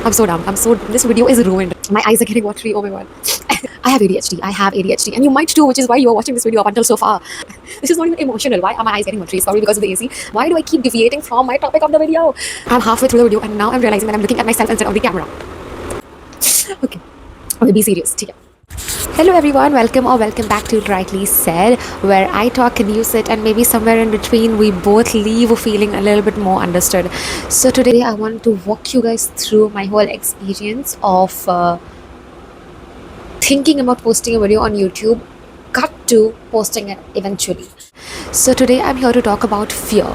I'm so dumb. This video is ruined. My eyes are getting watery. Oh my god. I have ADHD. I have ADHD. And you might too, which is why you are watching this video up until so far. This is not even emotional. Why are my eyes getting watery? It's probably because of the AC. Why do I keep deviating from my topic of the video? I'm halfway through the video and now I'm realizing that I'm looking at myself instead of the camera. Okay. Okay, be serious. ठीक है. Hello everyone, welcome back to Rightly Said, where I talk and you sit, and maybe somewhere in between we both leave feeling a little bit more understood. So today I want to walk you guys through my whole experience of thinking about posting a video on YouTube, cut to posting it eventually. So today I'm here to talk about fear.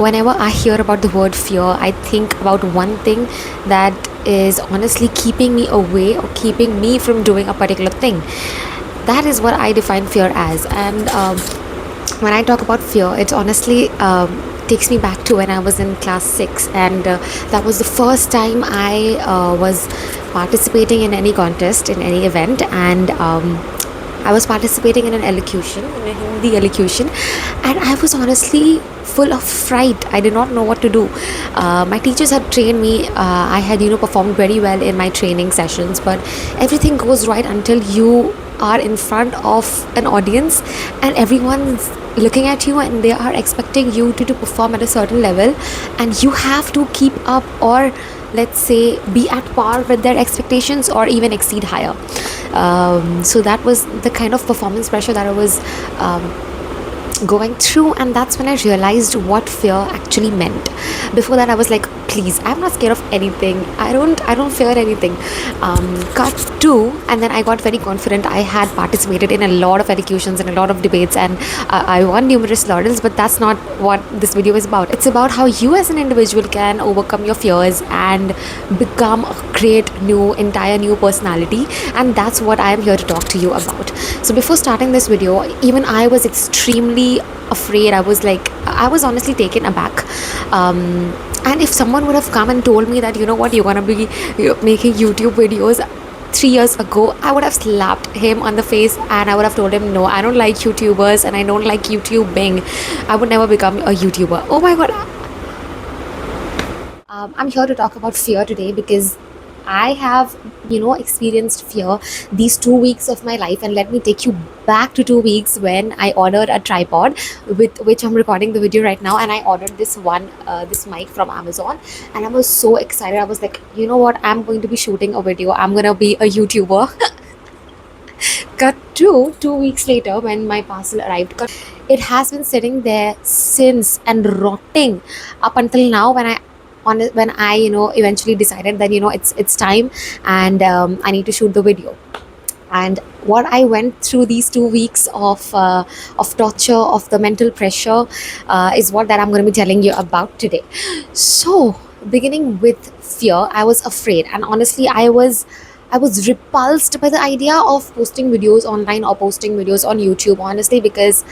Whenever I hear about the word fear, I think about one thing that is honestly keeping me away or keeping me from doing a particular thing. That is what I define fear as. And when I talk about fear, it honestly takes me back to when I was in class 6, and that was the first time I was participating in any contest, in any event, and I was participating in an elocution, in a Hindi elocution, and I was honestly full of fright. I did not know what to do. My teachers had trained me. I had, performed very well in my training sessions, but everything goes right until you are in front of an audience and everyone's looking at you and they are expecting you to perform at a certain level, and you have to keep up, or let's say be at par with their expectations or even exceed higher. So that was the kind of performance pressure that I was going through, and that's when I realized what fear actually meant. Before that I was like, please, I'm not scared of anything. I don't fear anything. Cut to, and then I got very confident. I had participated in a lot of elocutions and a lot of debates, and I won numerous laurels, but that's not what this video is about. It's about how you as an individual can overcome your fears and become a great entire new personality, and that's what I am here to talk to you about. So before starting this video, even I was extremely afraid. I was honestly taken aback. And if someone would have come and told me that, you're going to be making YouTube videos 3 years ago, I would have slapped him on the face and I would have told him, no, I don't like YouTubers and I don't like YouTubing. I would never become a YouTuber. Oh my god. I'm here to talk about fear today because I have, experienced fear these 2 weeks of my life, and let me take you back to 2 weeks when I ordered a tripod with which I'm recording the video right now, and I ordered this mic from Amazon, and I was so excited. I was like, you know what? I'm going to be shooting a video. I'm going to be a YouTuber. Cut to 2 weeks later when my parcel arrived. It has been sitting there since and rotting up until now when I eventually decided that it's time, and I need to shoot the video. And what I went through these 2 weeks of torture, of the mental pressure, is what that I'm going to be telling you about today. So beginning with fear, I was afraid, and honestly I was repulsed by the idea of posting videos online or posting videos on YouTube, honestly, because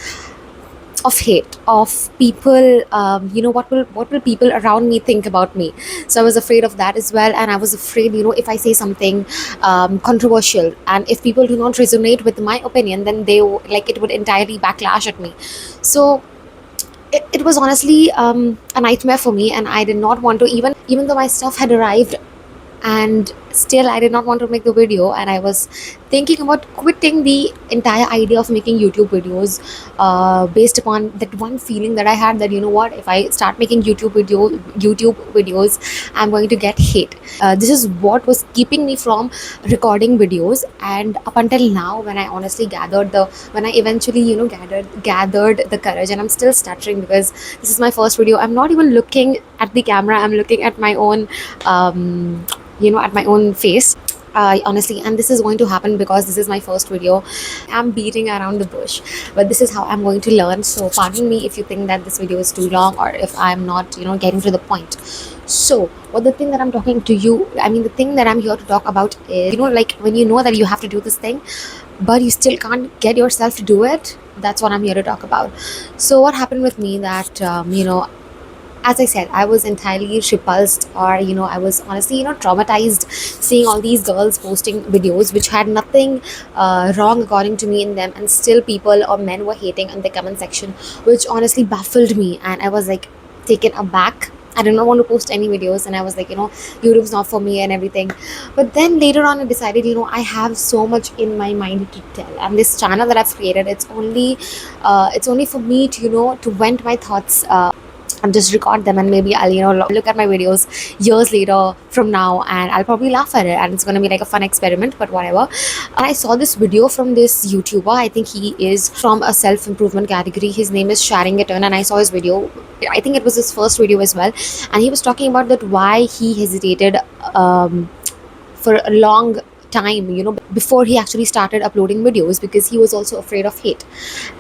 of hate, of people. What will people around me think about me? So I was afraid of that as well, and I was afraid, if I say something controversial, and if people do not resonate with my opinion, then it would entirely backlash at me. So it was honestly a nightmare for me, and I did not want to, even though my stuff had arrived, and still I did not want to make the video, and I was thinking about quitting the entire idea of making YouTube videos based upon that one feeling that I had, that if I start making YouTube videos, I'm going to get hate. This is what was keeping me from recording videos, and up until now, when I eventually gathered the courage, and I'm still stuttering because this is my first video. I'm not even looking at the camera, I'm looking at my own at my own face, honestly, and this is going to happen because this is my first video. I'm beating around the bush, but this is how I'm going to learn. So pardon me if you think that this video is too long, or if I'm not getting to the point. So the thing that I'm here to talk about is, when you know that you have to do this thing but you still can't get yourself to do it. That's what I'm here to talk about. So what happened with me, that as I said, I was entirely repulsed, or I was honestly traumatized seeing all these girls posting videos which had nothing wrong according to me in them, and still people or men were hating in the comment section, which honestly baffled me, and I was like taken aback. I did not want to post any videos, and I was like, YouTube's not for me and everything. But then later on, I decided, I have so much in my mind to tell, and this channel that I've created, it's only for me to, to vent my thoughts. And just record them, and maybe I'll look at my videos years later from now, and I'll probably laugh at it, and it's going to be like a fun experiment, but whatever. And I saw this video from this YouTuber. I think he is from a self-improvement category. His name is Sharing It On, and I saw his video. I think it was his first video as well, and he was talking about that why he hesitated for a long time, before he actually started uploading videos, because he was also afraid of hate.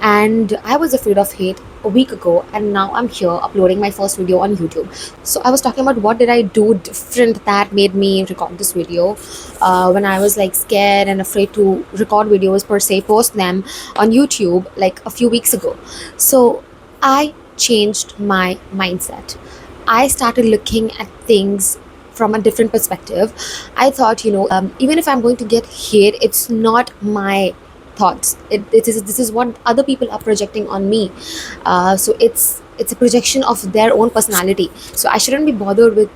And I was afraid of hate a week ago, and now I'm here uploading my first video on YouTube. So I was talking about what did I do different that made me record this video, when I was like scared and afraid to record videos per se, post them on YouTube like a few weeks ago. So I changed my mindset. I started looking at things from a different perspective. I thought, even if I'm going to get hate, it's not my thoughts. This is what other people are projecting on me. So it's a projection of their own personality. So I shouldn't be bothered with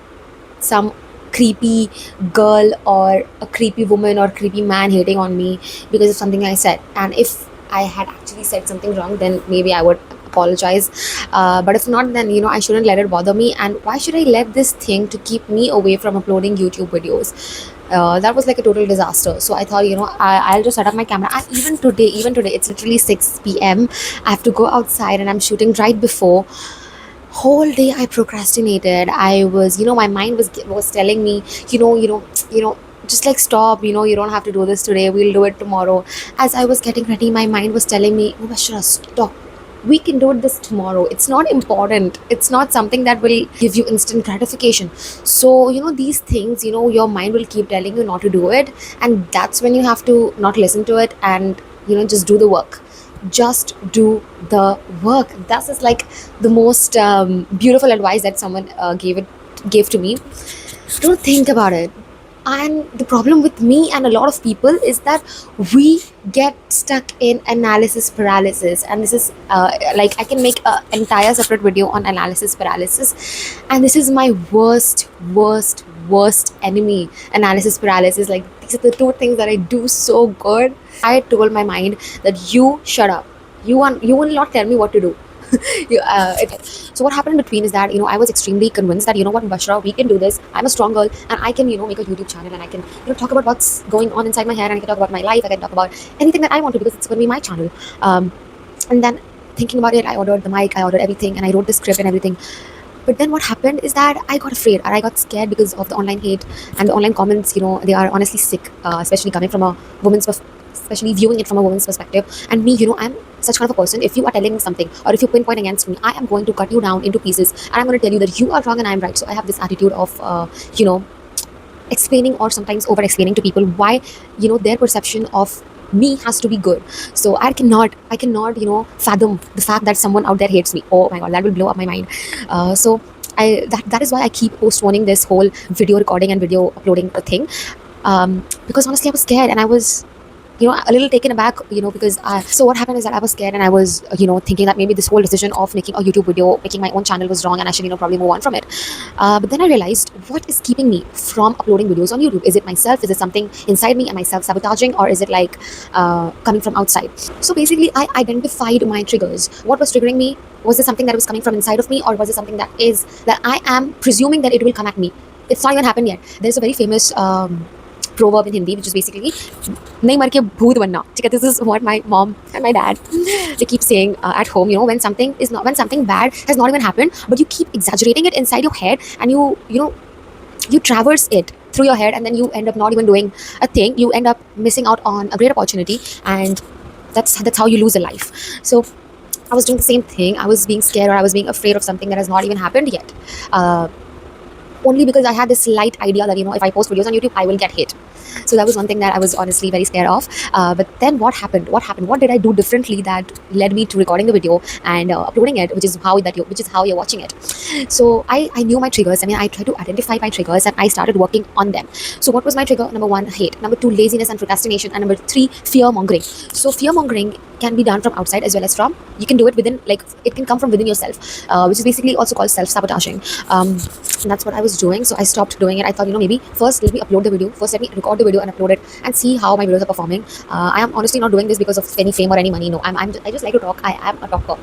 some creepy girl or a creepy woman or creepy man hating on me because of something I said. And if I had actually said something wrong, then maybe I would apologize. But if not, then I shouldn't let it bother me. And why should I let this thing to keep me away from uploading YouTube videos? That was like a total disaster. So I thought, I'll just set up my camera. And even today, it's literally 6 p.m. I have to go outside, and I'm shooting right before. Whole day I procrastinated. I was, my mind was telling me, just like stop, you don't have to do this today, we'll do it tomorrow. As I was getting ready, my mind was telling me, oh Bashra, stop, we can do this tomorrow, it's not important, it's not something that will give you instant gratification. So these things, your mind will keep telling you not to do it, and that's when you have to not listen to it, and just do the work. Just do the work. That is like the most beautiful advice that someone gave to me. Don't think about it. And the problem with me and a lot of people is that we get stuck in analysis paralysis. And this is like, I can make an entire separate video on analysis paralysis. And this is my worst enemy, analysis paralysis. Like, these are the two things that I do so good. I told my mind that you shut up. You will not tell me what to do. So what happened in between is that I was extremely convinced that what, Bashra, we can do this. I'm a strong girl, and I can make a YouTube channel, and I can talk about what's going on inside my head, and I can talk about my life, I can talk about anything that I want to, because it's going to be my channel. And then thinking about it, I ordered the mic, I ordered everything, and I wrote the script and everything. But then what happened is that I got afraid, or I got scared, because of the online hate and the online comments. They are honestly sick, especially coming from a especially viewing it from a woman's perspective. And me, I'm such kind of a person. If you are telling me something, or if you pinpoint against me, I am going to cut you down into pieces, and I'm going to tell you that you are wrong and I'm right. So I have this attitude of explaining, or sometimes over explaining to people why their perception of me has to be good. So I cannot fathom the fact that someone out there hates me. Oh my god, that will blow up my mind. So that is why I keep postponing this whole video recording and video uploading thing, because honestly I was scared, and I was a little taken aback, because so what happened is that I was scared, and I was thinking that maybe this whole decision of making a YouTube video, making my own channel, was wrong, and I should probably move on from it. But then I realized, what is keeping me from uploading videos on YouTube? Is it myself? Is it something inside me? Am I self-sabotaging, or is it like coming from outside? So basically I identified my triggers. What was triggering me? Was it something that was coming from inside of me, or was it something that I am presuming that it will come at me? It's not even happened yet. There's a very famous proverb in Hindi, which is basically nahi mar ke bhoot banna. This is what my mom and my dad, they keep saying at home. When something bad has not even happened, but you keep exaggerating it inside your head, and you traverse it through your head, and then you end up not even doing a thing. You end up missing out on a great opportunity, and that's how you lose a life. So I was doing the same thing. I was being scared, or I was being afraid of something that has not even happened yet. Only because I had this slight idea that if I post videos on YouTube, I will get hate. So that was one thing that I was honestly very scared of. But then what happened? What did I do differently that led me to recording the video and uploading it, which is how you're watching it. So I knew my triggers. I tried to identify my triggers, and I started working on them. So what was my trigger? Number 1, hate. Number 2, laziness and procrastination. And number 3, fear mongering. So fear mongering can be done from outside as well as from, you can do it within, like it can come from within yourself, which is basically also called self-sabotaging. And that's what I was doing. So I stopped doing it. I thought, maybe first let me upload the video, first let me record the video and upload it and see how my videos are performing. I am honestly not doing this because of any fame or any money. No, I just like to talk. I am a talker.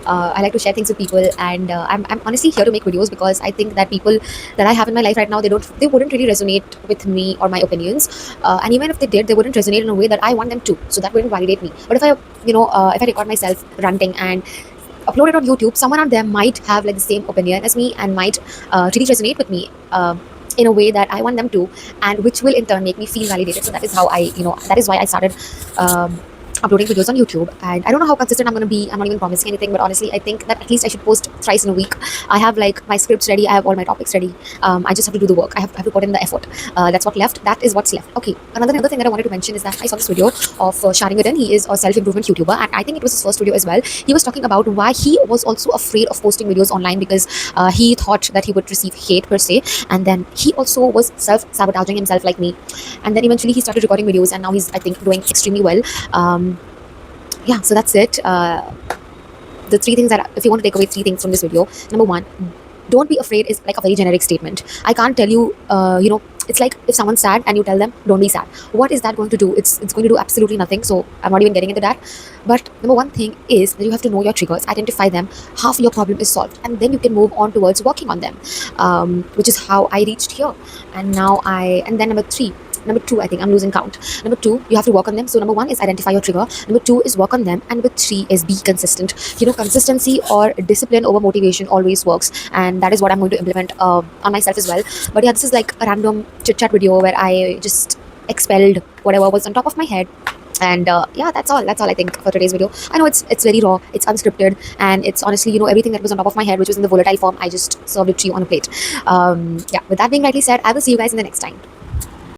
I like to share things with people, and I'm honestly here to make videos because I think that people that I have in my life right now, they wouldn't really resonate with me or my opinions, and even if they did, they wouldn't resonate in a way that I want them to. So that wouldn't validate me. But if I record myself ranting and upload it on YouTube, someone out there might have like the same opinion as me and might really resonate with me. In a way that I want them to, and which will in turn make me feel validated. So that is how that is why I started uploading videos on YouTube. And I don't know how consistent I'm going to be. I'm not even promising anything, but honestly, I think that at least I should post thrice in a week. I have like my scripts ready. I have all my topics ready. I just have to do the work. I have to put in the effort. That's what left. That is what's left. Okay. Another thing that I wanted to mention is that I saw this video of Sharingadan. He is a self-improvement YouTuber, and I think it was his first video as well. He was talking about why he was also afraid of posting videos online because he thought that he would receive hate per se, and then he also was self-sabotaging himself like me. And then eventually he started recording videos, and now he's, I think, doing extremely well. Yeah, so that's it. The three things that, if you want to take away three things from this video, number one, don't be afraid is like a very generic statement. I can't tell you, it's like if someone's sad and you tell them, don't be sad. What is that going to do? It's going to do absolutely nothing. So I'm not even getting into that. But number one thing is that you have to know your triggers, identify them. Half your problem is solved, and then you can move on towards working on them, which is how I reached here. And then number two, I think I'm losing count. Number two, you have to work on them. So number one is identify your trigger. Number two is work on them. And number three is be consistent. Consistency or discipline over motivation always works. And that is what I'm going to implement on myself as well. But yeah, this is like a random chit chat video where I just expelled whatever was on top of my head. And yeah, that's all I think for today's video. I know it's very raw, it's unscripted, and it's honestly, everything that was on top of my head, which was in the volatile form, I just served it to you on a plate. Yeah, with that being rightly said, I will see you guys in the next time.